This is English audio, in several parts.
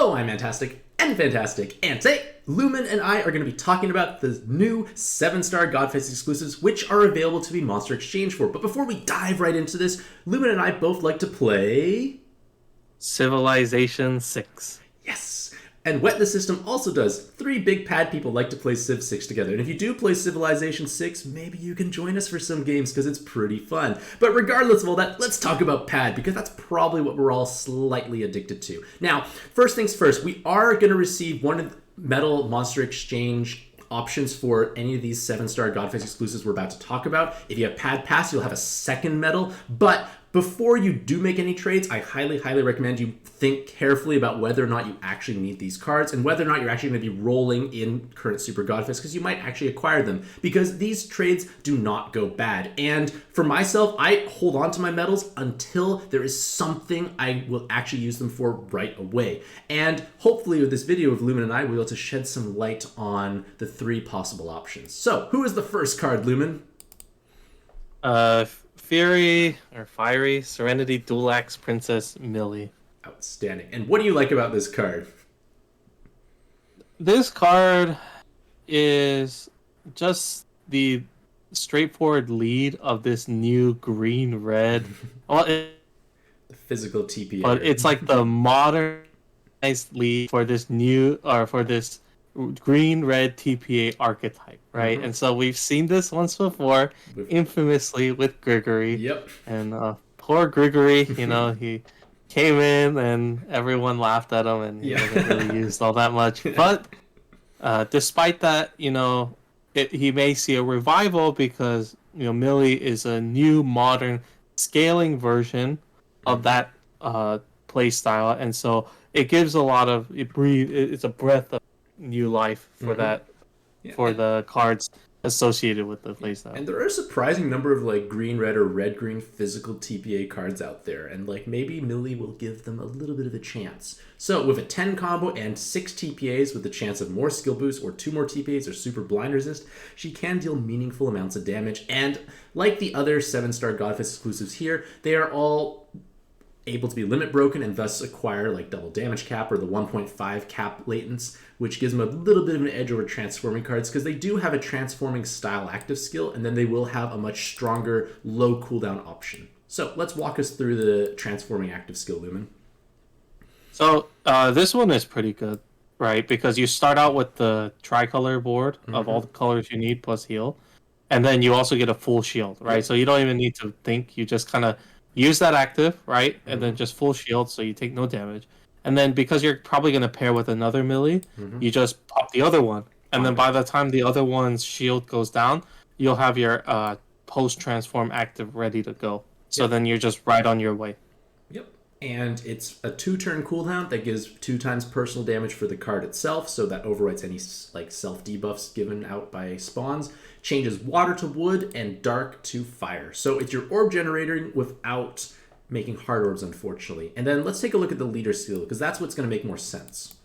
Hello, I'm Mantastic'c and Fantastic, and today Lumon and I are going to be talking about the new 7-star Godfest exclusives, which are available to be Monster Exchange for. But before we dive right into this, Lumon and I both like to play Civilization 6. Yes! And Wet the System also does. 3 big pad people like to play Civ 6 together. And if you do play Civilization 6, maybe you can join us for some games because it's pretty fun. But regardless of all that, let's talk about pad because that's probably what we're all slightly addicted to. Now, first things first, we are going to receive one of the Metal Monster Exchange options for any of these 7-star Godfest exclusives we're about to talk about. If you have Pad Pass, you'll have a second medal. But before you do make any trades, I highly recommend you think carefully about whether or not you actually need these cards and whether or not you're actually going to be rolling in current Super Godfest because you might actually acquire them because these trades do not go bad. And for myself, I hold on to my medals until there is something I will actually use them for right away. And hopefully with this video of Lumon and I, we'll be able to shed some light on the 3 possible options. So, who is the first card, Lumon? Fiery Serenity Dual Axe Princess Millie. Outstanding. And what do you like about this card? This card is just the straightforward lead of this new green-red. Well, the physical TPA. But it's like the modernized lead for this new, or for this green-red TPA archetype, right? And so we've seen this once before, infamously with Grigory. Yep. And poor Grigory, he came in and everyone laughed at him and he wasn't really used all that much. But despite that, he may see a revival because, Millie is a new modern scaling version of that play style. And so it gives it's a breath of new life for the cards associated with the playstyle. And there are a surprising number of green red or red green physical TPA cards out there, and maybe Millie will give them a little bit of a chance. So with a 10 combo and 6 TPAs with the chance of more skill boosts or 2 more TPAs or super blind resist, she can deal meaningful amounts of damage. And like the other 7-star Godfest exclusives here, they are all able to be limit broken and thus acquire double damage cap or the 1.5 cap latents, which gives them a little bit of an edge over transforming cards because they do have a transforming style active skill and then they will have a much stronger low cooldown option. So let's walk us through the transforming active skill, Lumon. So this one is pretty good, right? Because you start out with the tricolor board of all the colors you need plus heal, and then you also get a full shield, right? So you don't even need to think, you just kind of use that active, right? And then just full shield so you take no damage. And then because you're probably going to pair with another Millie, you just pop the other one. And then by the time the other one's shield goes down, you'll have your post-transform active ready to go. So then you're just right on your way. Yep. And it's a 2-turn cooldown that gives 2 times personal damage for the card itself, so that overwrites any self debuffs given out by spawns. Changes water to wood and dark to fire. So it's your orb generating without making hard orbs, unfortunately. And then let's take a look at the leader skill, because that's what's going to make more sense.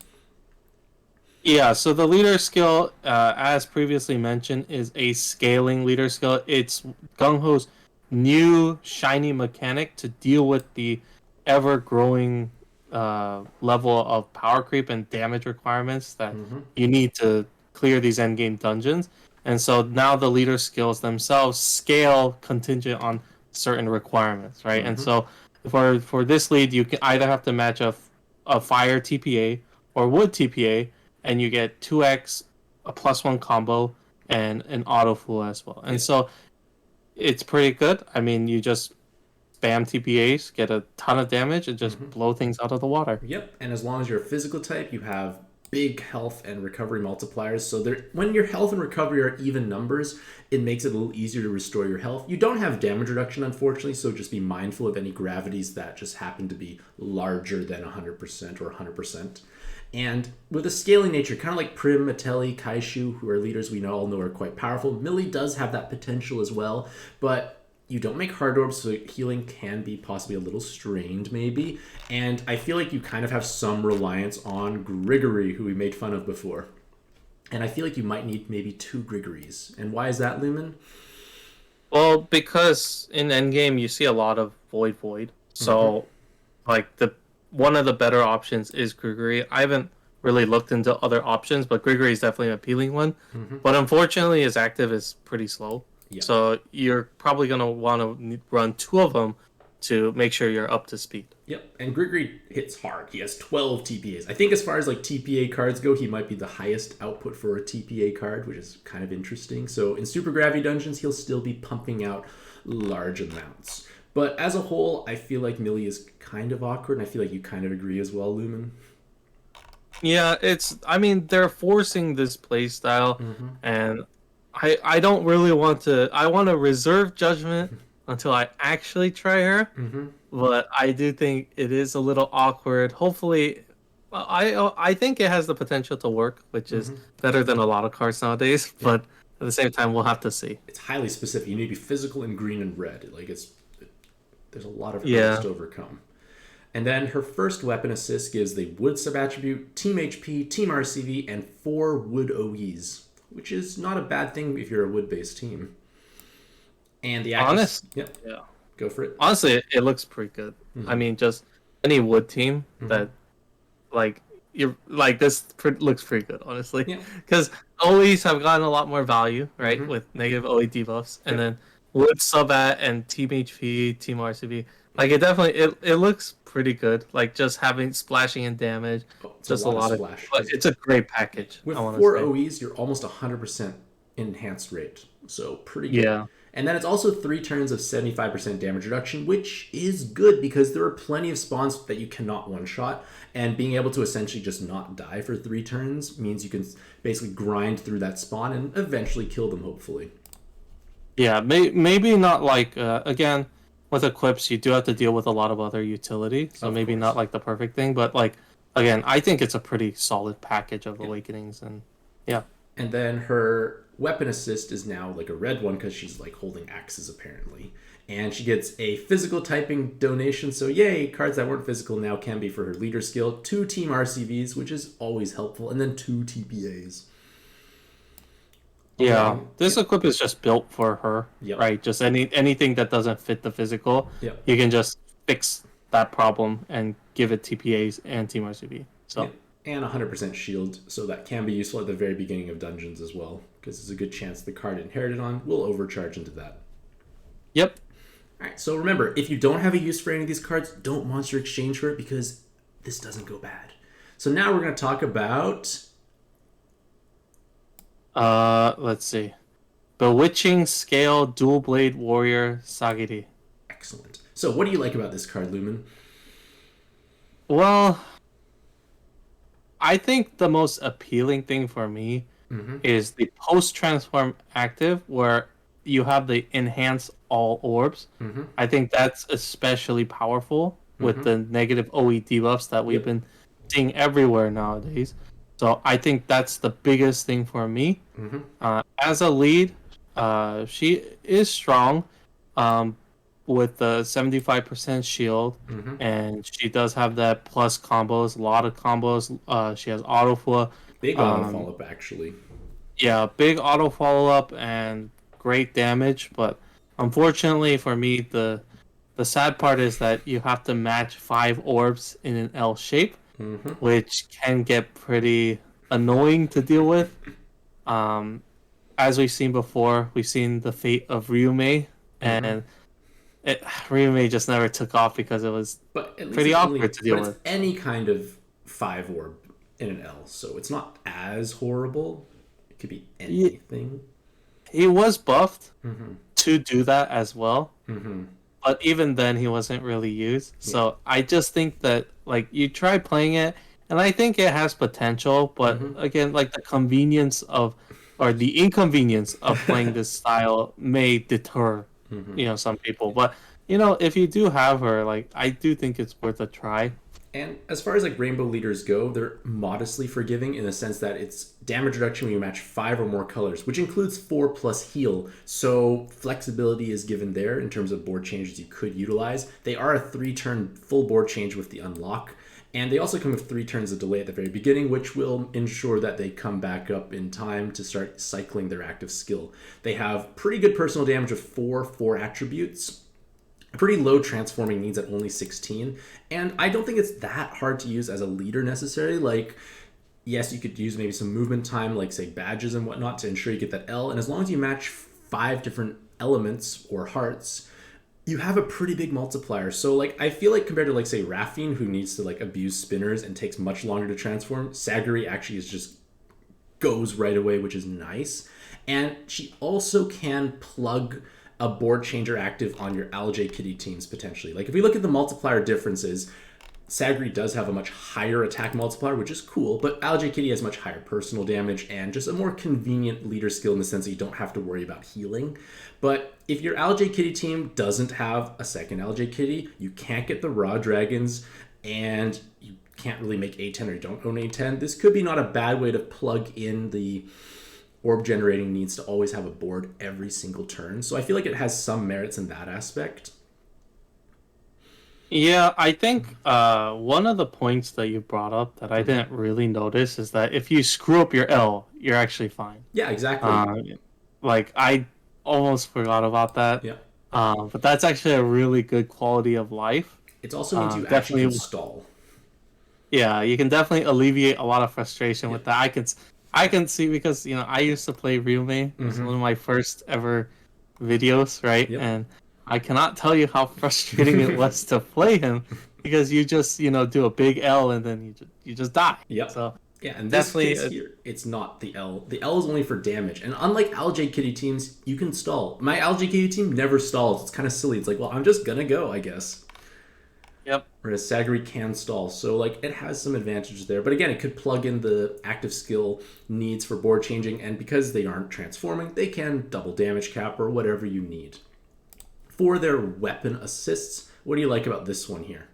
Yeah, so the leader skill, as previously mentioned, is a scaling leader skill. It's Gung-Ho's new shiny mechanic to deal with the ever-growing level of power creep and damage requirements that you need to clear these endgame dungeons. And so now the leader skills themselves scale contingent on certain requirements, right? And so for this lead, you can either have to match a fire TPA or wood TPA, and you get 2x, a +1 combo, and an auto fool as well. And so it's pretty good. I mean, you just spam TPAs, get a ton of damage, and just blow things out of the water. Yep, and as long as you're a physical type, you have big health and recovery multipliers. So when your health and recovery are even numbers, it makes it a little easier to restore your health. You don't have damage reduction, unfortunately, so just be mindful of any gravities that just happen to be larger than 100% or 100%. And with a scaling nature, kind of like Prim, Matelli, Kaishu, who are leaders we all know are quite powerful, Millie does have that potential as well, but you don't make hard orbs, so healing can be possibly a little strained, maybe. And I feel like you kind of have some reliance on Grigory, who we made fun of before. And I feel like you might need maybe 2 Grigorys. And why is that, Lumon? Well, because in endgame you see a lot of Void. So, the one of the better options is Gregory. I haven't really looked into other options, but Gregory is definitely an appealing one. But unfortunately, his active is pretty slow. Yeah. So you're probably going to want to run two of them to make sure you're up to speed. Yep, and Grigri hits hard. He has 12 TPAs. I think as far as like TPA cards go, he might be the highest output for a TPA card, which is kind of interesting. So in Super Gravity Dungeons, he'll still be pumping out large amounts. But as a whole, I feel like Millie is kind of awkward, and I feel like you kind of agree as well, Lumen. Yeah, I mean, they're forcing this play style, and I don't really want to. I want to reserve judgment until I actually try her. But I do think it is a little awkward. Hopefully, I think it has the potential to work, which is better than a lot of cards nowadays. Yeah. But at the same time, we'll have to see. It's highly specific. You need to be physical in green and red. Like there's a lot of hurdles to overcome. And then her first weapon assist gives the wood sub-attribute, team HP, team RCV, and 4 wood OEs, which is not a bad thing if you're a wood-based team. And the yeah. Go for it. Honestly, it looks pretty good. I mean, just any wood team that, like, you're like this looks pretty good, honestly. Because OEs have gotten a lot more value, right, with negative OE debuffs, and then wood sub-at and team HP, team RCV. Like it definitely, it looks pretty good. Like just having splashing and damage, just a lot of splash. But it's a great package. With 4 OEs, you're almost 100% enhanced rate, so pretty good. Yeah. And then it's also 3 turns of 75% damage reduction, which is good because there are plenty of spawns that you cannot one-shot, and being able to essentially just not die for 3 turns means you can basically grind through that spawn and eventually kill them, hopefully. Yeah, maybe not like, again, with equips, you do have to deal with a lot of other utility, so maybe not like the perfect thing, but like, again, I think it's a pretty solid package of awakenings, and yeah. And then her weapon assist is now like a red one because she's like holding axes apparently. And she gets a physical typing donation, so yay, cards that weren't physical now can be for her leader skill, 2 team RCVs, which is always helpful, and then 2 TPAs. Yeah, this equip is just built for her, right? Just anything that doesn't fit the physical, you can just fix that problem and give it TPAs and Team RCB. So and 100% shield, so that can be useful at the very beginning of dungeons as well, because there's a good chance the card inherited on will overcharge into that. Yep. All right, so remember, if you don't have a use for any of these cards, don't monster exchange for it because this doesn't go bad. So now we're going to talk about... let's see. Bewitching Scale Dual Blade Warrior Sagitty. Excellent. So what do you like about this card, Lumen? Well, I think the most appealing thing for me is the post-transform active where you have the enhance all orbs. I think that's especially powerful with the negative OE debuffs that we've been seeing everywhere nowadays. So I think that's the biggest thing for me. As a lead, she is strong with the 75% shield, and she does have that plus combos, a lot of combos. She has auto flow. Big auto follow-up, actually. Yeah, big auto follow-up and great damage, but unfortunately for me, the sad part is that you have to match 5 orbs in an L shape. Which can get pretty annoying to deal with. As we've seen before, we've seen the fate of Ryume, and Ryume just never took off because it was pretty awkward to deal with. It's any kind of 5 orb in an L, so it's not as horrible. It could be anything. He was buffed to do that as well. But even then, he wasn't really used. So I just think that, like, you try playing it, and I think it has potential. But again, like, the convenience of, or the inconvenience of playing this style may deter, some people. But, if you do have her, like, I do think it's worth a try. And as far as like rainbow leaders go, they're modestly forgiving in the sense that it's damage reduction when you match 5 or more colors, which includes 4 plus heal. So flexibility is given there in terms of board changes you could utilize. They are a 3-turn full board change with the unlock. And they also come with 3 turns of delay at the very beginning, which will ensure that they come back up in time to start cycling their active skill. They have pretty good personal damage of 4 attributes. pretty low transforming needs at only 16. And I don't think it's that hard to use as a leader necessarily. Like, yes, you could use maybe some movement time, like say badges and whatnot, to ensure you get that L. And as long as you match 5 different elements or hearts, you have a pretty big multiplier. So like I feel like compared to like say Raffine, who needs to like abuse spinners and takes much longer to transform, Sagiri actually is just goes right away, which is nice. And she also can plug a board changer active on your LJ Kitty teams potentially. Like if we look at the multiplier differences, Sagiri does have a much higher attack multiplier, which is cool, but LJ Kitty has much higher personal damage and just a more convenient leader skill in the sense that you don't have to worry about healing. But if your LJ Kitty team doesn't have a second LJ Kitty, you can't get the raw dragons, and you can't really make A10 or you don't own A10, this could be not a bad way to plug in the orb generating needs to always have a board every single turn. So I feel like it has some merits in that aspect. Yeah, I think one of the points that you brought up that I didn't really notice is that if you screw up your L, you're actually fine. Yeah, exactly. Like I almost forgot about that. Yeah. But that's actually a really good quality of life. It's also means you actually install. Yeah, you can definitely alleviate a lot of frustration with that. I can see, because I used to play Ryume. It was one of my first ever videos, right? Yep. And I cannot tell you how frustrating it was to play him, because you just do a big L and then you just die. Yep. So yeah, and this case here, it's not the L. The L is only for damage. And unlike LJ Kitty teams, you can stall. My LJ Kitty team never stalls. It's kind of silly. It's like, well, I'm just gonna go, I guess. Yep. Whereas Sagiri can stall. So like it has some advantages there. But again, it could plug in the active skill needs for board changing, and because they aren't transforming, they can double damage cap or whatever you need. For their weapon assists, what do you like about this one here?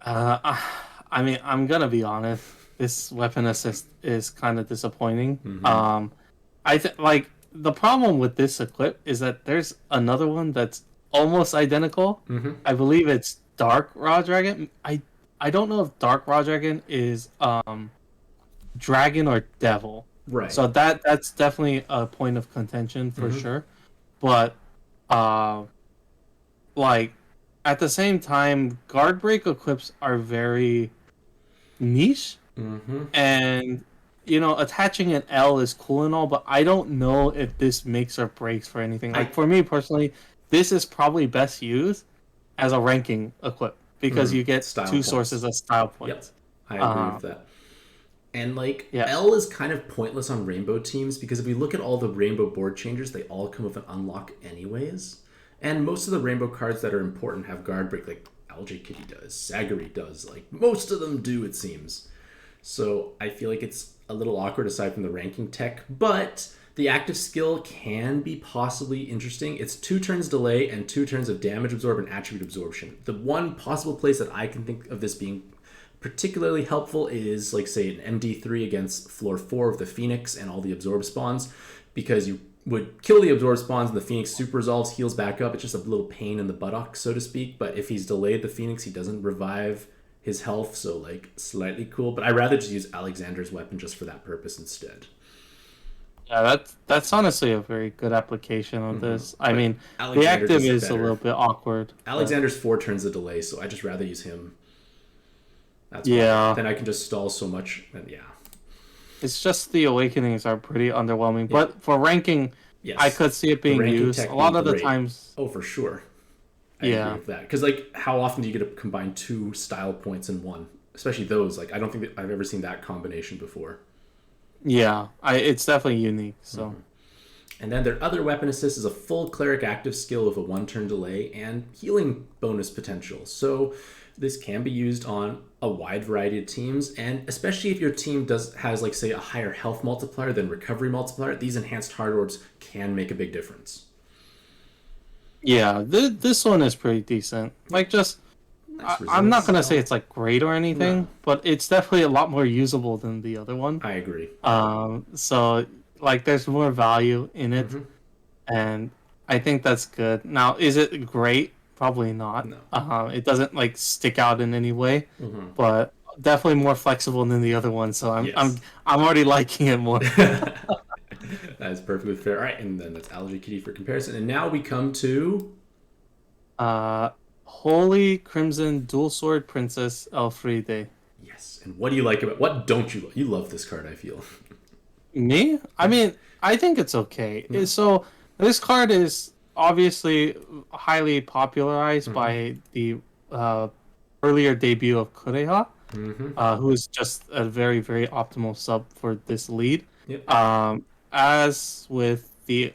I mean, I'm gonna be honest. This weapon assist is kind of disappointing. Mm-hmm. Like the problem with this equip is that there's another one that's almost identical. Mm-hmm. I believe it's Dark Raw Dragon. I don't know if Dark Raw Dragon is Dragon or Devil. Right. So that's definitely a point of contention for sure. But like at the same time, guard break equips are very niche, and attaching an L is cool and all, but I don't know if this makes or breaks for anything. Like for me personally, this is probably best used as a ranking equip, because you get style 2 points. sources of style points. Yep. I agree with that. And Yeah. L is kind of pointless on rainbow teams, because if we look at all the rainbow board changers, they all come with an unlock anyways. And most of the rainbow cards that are important have guard break, like LJ Kitty does, Sagiri does, like most of them do, it seems. So I feel like it's a little awkward aside from the ranking tech, but the active skill can be possibly interesting. It's 2 turns delay and 2 turns of damage absorb and attribute absorption. The one possible place that I can think of this being particularly helpful is like say an MD3 against floor 4 of the Phoenix and all the absorb spawns, because you would kill the absorb spawns and the Phoenix super resolves, heals back up. It's just a little pain in the buttock, so to speak. But if he's delayed the Phoenix, he doesn't revive his health, so like slightly cool. But I'd rather just use Alexander's weapon just for that purpose instead. Yeah, that's honestly a very good application of this. I mean, Alexander the active is better. a little bit awkward. Alexander's 4 turns of delay, so I just rather use him. That's yeah. Why. Then I can just stall so much, and yeah. It's just the awakenings are pretty underwhelming, but for ranking, yes, I could see it being used a lot of the times. Oh, for sure. I agree with that, because like, how often do you get to combine 2 style points in one? Especially those. Like, I don't think that I've ever seen that combination before. Yeah, it's definitely unique. So, and then their other weapon assist is a full cleric active skill with a 1-turn delay and healing bonus potential. So this can be used on a wide variety of teams, and especially if your team has like say a higher health multiplier than recovery multiplier, these enhanced hard orbs can make a big difference. Yeah, this one is pretty decent. Like just I'm not gonna say it's like great or anything, but it's definitely a lot more usable than the other one. I agree. So like there's more value in it, and I think that's good. Now, is it great? Probably not. No. It doesn't like stick out in any way, but definitely more flexible than the other one. So I'm already liking it more. That is perfectly fair. All right, and then that's Allergy Kitty for comparison. And now we come to Uh, Holy Crimson Dual Sword Princess Elfriede. yes. And what do you like about? What don't you? You love this card. I feel. Me? I mean, I think it's okay. So this card is obviously highly popularized by the uh, earlier debut of Kureha, who is just a very, very optimal sub for this lead. Yep. As with the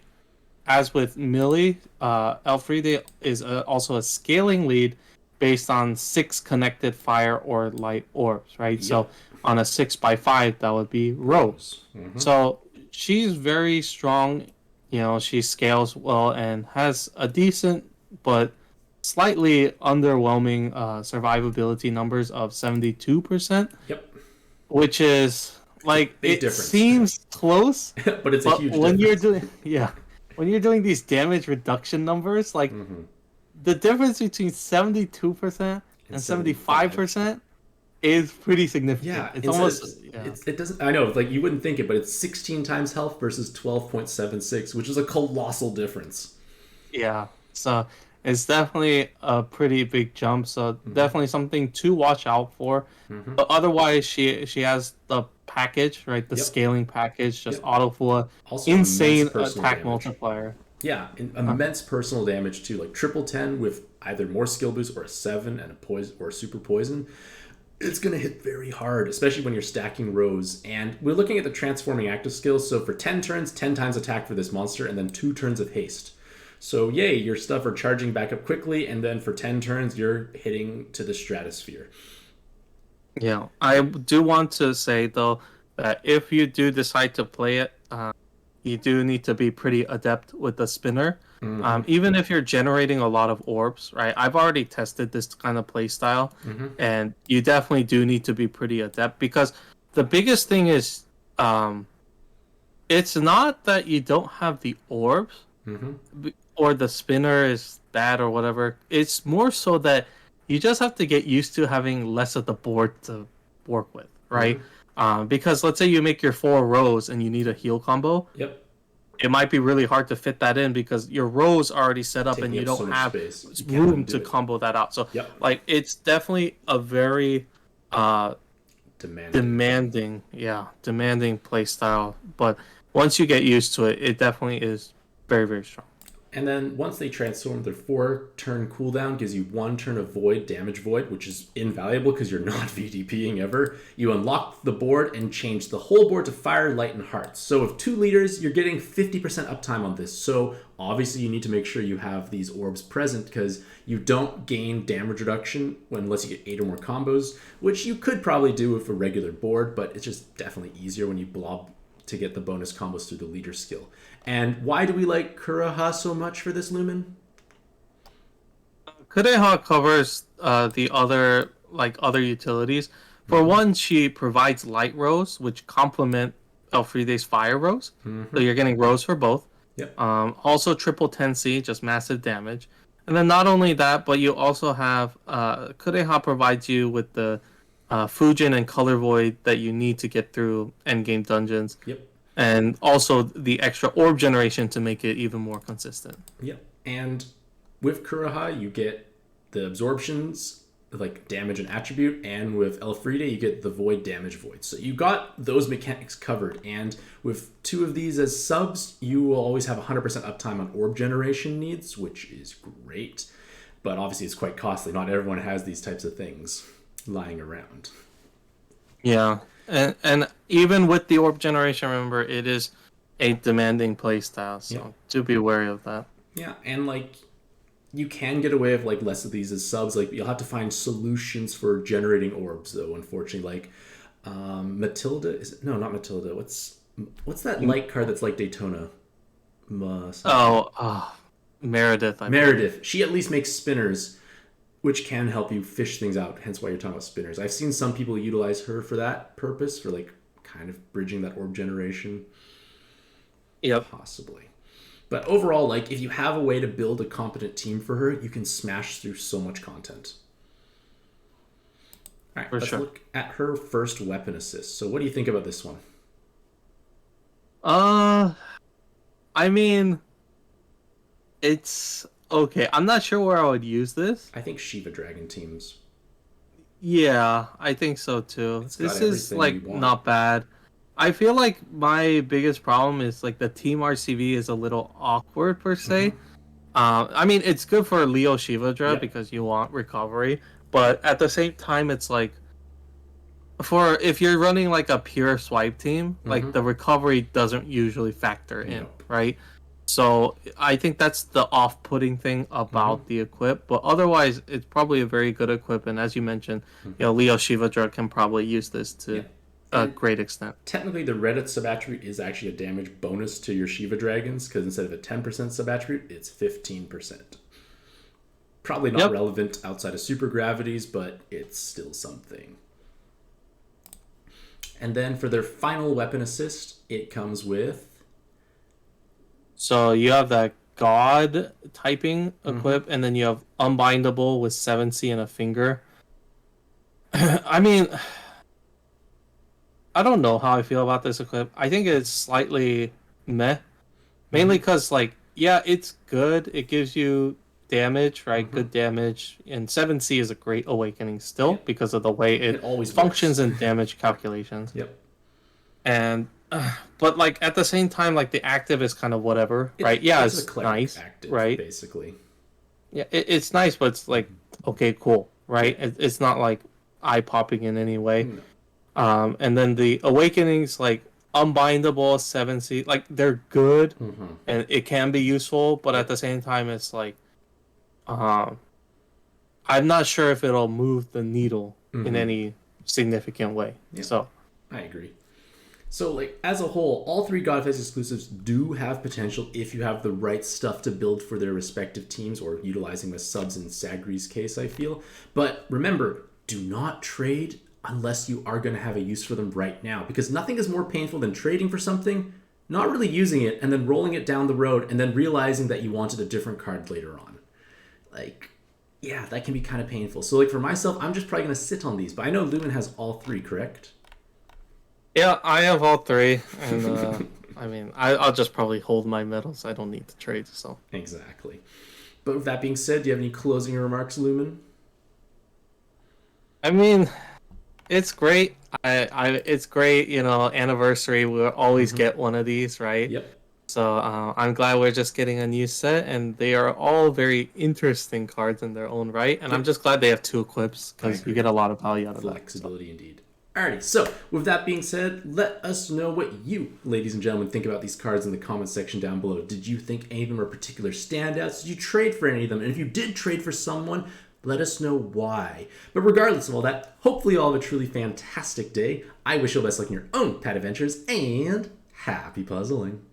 as with Millie, Elfreide is also a scaling lead based on 6 connected fire or light orbs, right? Yep. So on a 6x5, that would be Rose. So she's very strong. You know, she scales well and has a decent but slightly underwhelming survivability numbers of 72%. Yep. Which is like Big it difference. seems close, but it's a huge when difference. when you're doing these damage reduction numbers, like the difference between 72% and 75% is pretty significant. Yeah, It's almost it doesn't. I know, like you wouldn't think it, but it's 16 times health versus 12.76, which is a colossal difference. yeah. So it's definitely a pretty big jump. So definitely something to watch out for. But otherwise, she has the package, right? The scaling package, just auto full, Also insane immense personal attack damage. multiplier. Yeah, immense personal damage too, like triple 10 with either more skill boost or a 7 and a poison or a super poison. It's gonna hit very hard, especially when you're stacking rows. And we're looking at the transforming active skills. So for 10 turns, 10 times attack for this monster, and then 2 turns of haste. So yay, your stuff are charging back up quickly, and then for 10 turns, you're hitting to the stratosphere. Yeah, I do want to say though that if you do decide to play it, you do need to be pretty adept with the spinner. Even if you're generating a lot of orbs, right? I've already tested this kind of play style, and you definitely do need to be pretty adept because the biggest thing is, it's not that you don't have the orbs or the spinner is bad or whatever. It's more so that you just have to get used to having less of the board to work with, right? Because let's say you make your 4 rows and you need a heal combo. Yep. It might be really hard to fit that in because your rows are already set up and you don't have room to combo that out. So, like, it's definitely a very demanding play style. But once you get used to it, it definitely is very, very strong. And then once they transform, their 4-turn cooldown gives you 1 turn of void, damage void, which is invaluable because you're not VDPing ever. You unlock the board and change the whole board to fire, light, and hearts. So with 2 leaders, you're getting 50% uptime on this. So obviously you need to make sure you have these orbs present because you don't gain damage reduction unless you get 8 or more combos, which you could probably do with a regular board, but it's just definitely easier when you blob to get the bonus combos through the leader skill. And why do we like Kureha so much for this Lumen? Kureha covers the other utilities. For one, she provides light rows, which complement Elfreide's fire rows. So you're getting rows for both. Yep. Also, triple 10C, just massive damage. And then not only that, but you also have Kureha provides you with the Fujin and Color Void that you need to get through endgame dungeons. Yep. And also the extra orb generation to make it even more consistent. Yep. And with Kureha, you get the absorptions, like damage and attribute, and with Elfrieda, you get the void, damage, void. So you got those mechanics covered. And with 2 of these as subs, you will always have 100% uptime on orb generation needs, which is great. But obviously, it's quite costly. Not everyone has these types of things lying around. Yeah. And even with the orb generation, remember, it is a demanding playstyle, so do be wary of that. Yeah, and like you can get away with like less of these as subs. Like you'll have to find solutions for generating orbs, though. Unfortunately, like Matilda is no, not Matilda. What's that light card that's like Daytona? Meredith. Meredith. She at least makes spinners, which can help you fish things out, hence why you're talking about spinners. I've seen some people utilize her for that purpose, for like kind of bridging that orb generation. Yep. Possibly. But overall, like if you have a way to build a competent team for her, you can smash through so much content. All right, let's look at her first weapon assist. So what do you think about this one? I mean, it's okay. I'm not sure where I would use this. I think Shiva Dragon teams. Yeah, I think so too. It's got This is everything you like want. not bad. I feel like my biggest problem is like the team RCV is a little awkward per se. Mm-hmm. I mean, it's good for Leo Shivadra Yep. because you want recovery, but at the same time, it's like for if you're running like a pure swipe team, like Mm-hmm. the recovery doesn't usually factor in, Nope. right? So I think that's the off-putting thing about Mm-hmm. the equip, but otherwise, it's probably a very good equip. And as you mentioned, Mm-hmm. Leo Shivadra can probably use this to Yeah. a And great extent. technically, the Reddit sub-attribute is actually a damage bonus to your Shiva Dragons, because instead of a 10% sub-attribute, it's 15%. Probably not Yep. relevant outside of super gravities, but it's still something. And then for their final weapon assist, it comes with... So you have that God typing Mm-hmm. equip, and then you have Unbindable with 7C and a finger. I mean, I don't know how I feel about this equip. I think it's slightly meh. Mainly because, like, yeah, it's good. It gives you damage, right? Mm-hmm. Good damage. And 7C is a great awakening still Yep. because of the way it It always functions works. in damage calculations. Yep. And, but, like, at the same time, like, the active is kind of whatever, right? Yeah, It's a it's cleric nice, active, right? basically. Yeah, it's nice, but it's like, okay, cool, right? It's not like eye-popping in any way. No. And then the awakenings, like Unbindable, 7C, like they're good Mm-hmm. and it can be useful, but at the same time, it's like, um, I'm not sure if it'll move the needle in any significant way. Yeah. So, I agree. So, like, as a whole, all three Godfest exclusives do have potential if you have the right stuff to build for their respective teams, or utilizing the subs in Sagiri's case, I feel. But remember, do not trade unless you are going to have a use for them right now, because nothing is more painful than trading for something, not really using it, and then rolling it down the road, and then realizing that you wanted a different card later on. Like, yeah, that can be kind of painful. So, like, for myself, I'm just probably going to sit on these. But I know Lumon has all three, correct? yeah, I have all three. And, I mean, I'll just probably hold my medals. I don't need to trade, so. Exactly. But with that being said, do you have any closing remarks, Lumon? I mean, it's great. It's great, anniversary. We'll always get one of these, right? Yep. So I'm glad we're just getting a new set, and they are all very interesting cards in their own right. And I'm just glad they have two equips because you get a lot of value out of that. Flexibility indeed. Alrighty, so with that being said, let us know what you, ladies and gentlemen, think about these cards in the comments section down below. Did you think any of them were particular standouts? Did you trade for any of them? And if you did trade for someone, let us know why. But regardless of all that, hopefully you all have a truly fantastic day. I wish you all the best luck in your own pet adventures, and happy puzzling.